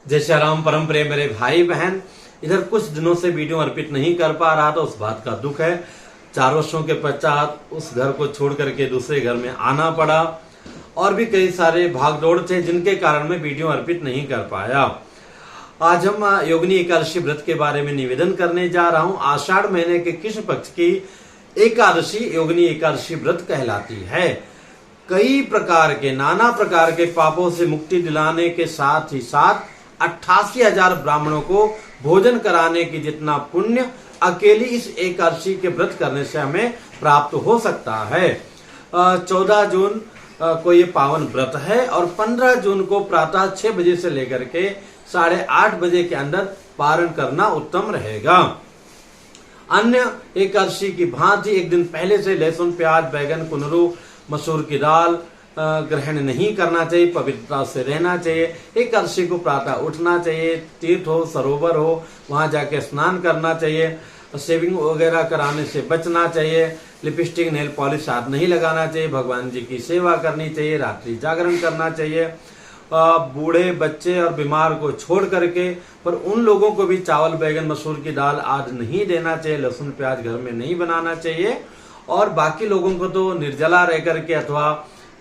जय श्री राम। परम प्रिय मेरे भाई बहन, इधर कुछ दिनों से वीडियो अर्पित नहीं कर पा रहा था, उस बात का दुख है। 4 वर्षों के पश्चात उस घर को छोड़ करके दूसरे घर में आना पड़ा और भी कई सारे भागदौड़ थे जिनके कारण मैं वीडियो अर्पित नहीं कर पाया। आज हम योगिनी एकादशी व्रत के बारे में निवेदन करने जा रहा हूं। आषाढ़ महीने के कृष्ण पक्ष की एकादशी योगिनी एकादशी व्रत कहलाती है। कई प्रकार के नाना प्रकार के पापों से मुक्ति दिलाने के साथ ही साथ 88,000 ब्राह्मणों को भोजन कराने की जितना पुण्य अकेली इस एकादशी के व्रत करने से हमें प्राप्त हो सकता है। 14 जून को ये पावन व्रत है और 15 जून को प्रातः 6 बजे से लेकर के 8:30 बजे के अंदर पारण करना उत्तम रहेगा। अन्य एकादशी की भांति एक दिन पहले से लहसुन, प्याज, बैगन, कुनरू, मसूर की दाल ग्रहण नहीं करना चाहिए। पवित्रता से रहना चाहिए। एकादशी को प्रातः उठना चाहिए, तीर्थ हो, सरोवर हो, वहां जाके स्नान करना चाहिए। शेविंग वगैरह कराने से बचना चाहिए। लिपस्टिक, नेल पॉलिश हाथ नहीं लगाना चाहिए। भगवान जी की सेवा करनी चाहिए। रात्रि जागरण करना चाहिए। बूढ़े, बच्चे और बीमार को छोड़ करके, पर उन लोगों को भी चावल, बैगन, मसूर की दाल आदि नहीं देना चाहिए। लहसुन, प्याज घर में नहीं बनाना चाहिए और बाकी लोगों को तो निर्जला रह करके अथवा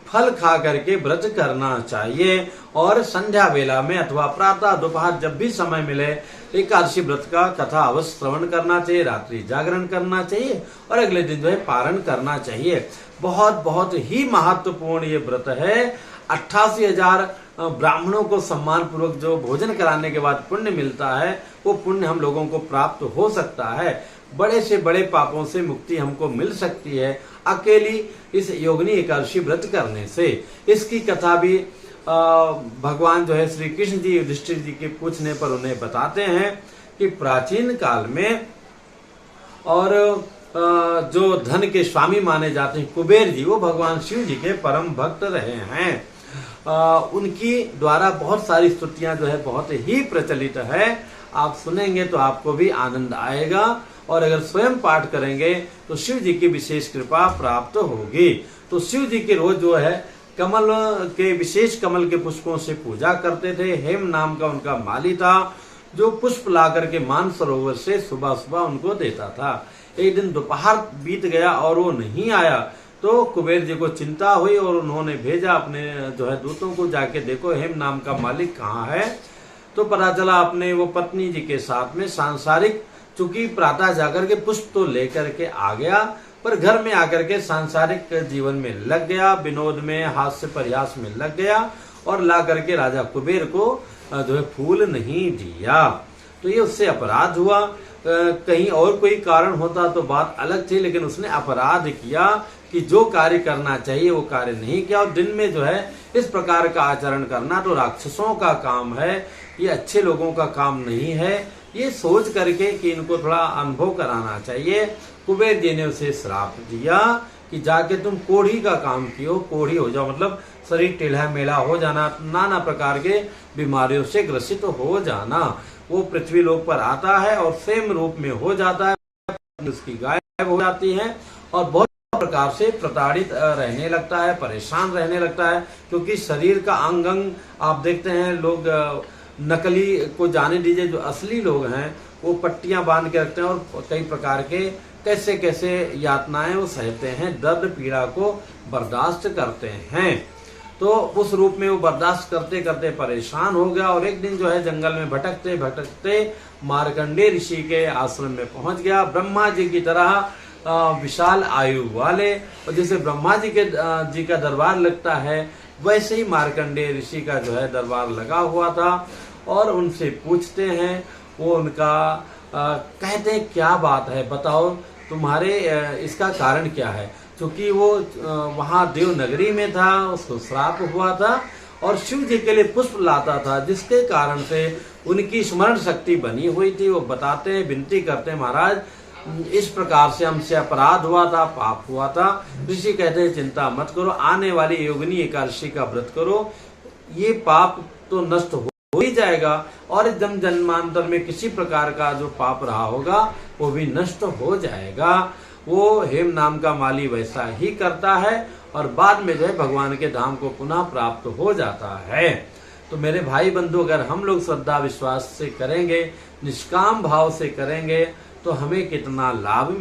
फल खा करके व्रत करना चाहिए। और संध्या वेला में अथवा प्रातः, दोपहर जब भी समय मिले एकादशी व्रत का कथा अवश्य श्रवण करना चाहिए। रात्रि जागरण करना चाहिए और अगले दिन जो है पारण करना चाहिए। बहुत बहुत ही महत्वपूर्ण ये व्रत है। 88,000 ब्राह्मणों को सम्मान पूर्वक जो भोजन कराने के बाद पुण्य मिलता है, वो पुण्य हम लोगों को प्राप्त हो सकता है। बड़े से बड़े पापों से मुक्ति हमको मिल सकती है अकेली इस योगिनी एकादशी व्रत करने से। इसकी कथा भी भगवान जो है श्री कृष्ण जी युधिष्ठिर जी के पूछने पर उन्हें बताते हैं कि प्राचीन काल में और जो धन के स्वामी माने जाते हैं कुबेर जी, वो भगवान शिव जी के परम भक्त रहे हैं। उनकी द्वारा बहुत सारी स्तुतियां जो है बहुत ही प्रचलित है। आप सुनेंगे तो आपको भी आनंद आएगा और अगर स्वयं पाठ करेंगे तो शिव जी की विशेष कृपा प्राप्त होगी। तो शिव जी के रोज जो है कमल के, विशेष कमल के पुष्पों से पूजा करते थे। हेम नाम का उनका माली था जो पुष्प ला करके मानसरोवर से सुबह सुबह उनको देता था। एक दिन दोपहर बीत गया और वो नहीं आया तो कुबेर जी को चिंता हुई और उन्होंने भेजा अपने जो है दूतों को, जाके देखो हेम नाम का मालिक कहाँ है। तो पता चला अपने वो पत्नी जी के साथ में सांसारिक, चूंकि प्रातः जाकर के पुष्प तो लेकर के आ गया पर घर में आकर के सांसारिक जीवन में लग गया, विनोद में, हास्य परिहास में लग गया और ला करके राजा कुबेर को जो है फूल नहीं दिया। तो ये उससे अपराध हुआ। कहीं और कोई कारण होता तो बात अलग थी, लेकिन उसने अपराध किया कि जो कार्य करना चाहिए वो कार्य नहीं किया। और दिन में जो है इस प्रकार का आचरण करना तो राक्षसों का काम है, ये अच्छे लोगों का काम नहीं है। ये सोच करके कि इनको थोड़ा अनुभव कराना चाहिए, कुबेर जी ने उसे श्राप दिया कि जाके तुम कोढ़ी का काम कियो, कोढ़ी हो जाओ, मतलब शरीर टेढ़ा मेढ़ा हो जाना, नाना प्रकार के बीमारियों से ग्रसित हो जाना। वो पृथ्वी लोक पर आता है और सेम रूप में हो जाता है, उसकी गायब हो जाती है और बहुत प्रकार से प्रताड़ित रहने लगता है, परेशान रहने लगता है। क्योंकि शरीर का अंग अंग आप देखते हैं, लोग नकली को जाने दीजिए, जो असली लोग हैं वो पट्टियां बांध के रखते हैं और कई प्रकार के कैसे कैसे यातनाएं वो सहते हैं, दर्द पीड़ा को बर्दाश्त करते हैं। तो उस रूप में वो बर्दाश्त करते करते परेशान हो गया और एक दिन जो है जंगल में भटकते भटकते मार्कंडेय ऋषि के आश्रम में पहुंच गया। ब्रह्मा जी की तरह विशाल आयु वाले, और जैसे ब्रह्मा जी का दरबार लगता है वैसे ही मार्कंडेय ऋषि का जो है दरबार लगा हुआ था। और उनसे पूछते हैं, वो उनका कहते हैं क्या बात है, बताओ तुम्हारे इसका कारण क्या है। क्योंकि वो वहां देवनगरी में था, उसको श्राप हुआ था और शिव जी के लिए पुष्प लाता था, जिसके कारण से उनकी स्मरण शक्ति बनी हुई थी। वो बताते हैं, विनती करते हैं, महाराज इस प्रकार से हमसे अपराध हुआ था, पाप हुआ था। ऋषि कहते हैं चिंता मत करो, आने वाली योगिनी एकादशी का व्रत करो, ये पाप तो नष्ट हो ही जाएगा और जन्म जन्मांतर में किसी प्रकार का जो पाप रहा होगा वो भी नष्ट हो जाएगा। वो हेम नाम का माली वैसा ही करता है और बाद में जो है भगवान के धाम को पुनः प्राप्त हो जाता है। तो मेरे भाई बंधु, अगर हम लोग श्रद्धा विश्वास से करेंगे, निष्काम भाव से करेंगे, तो हमें कितना लाभ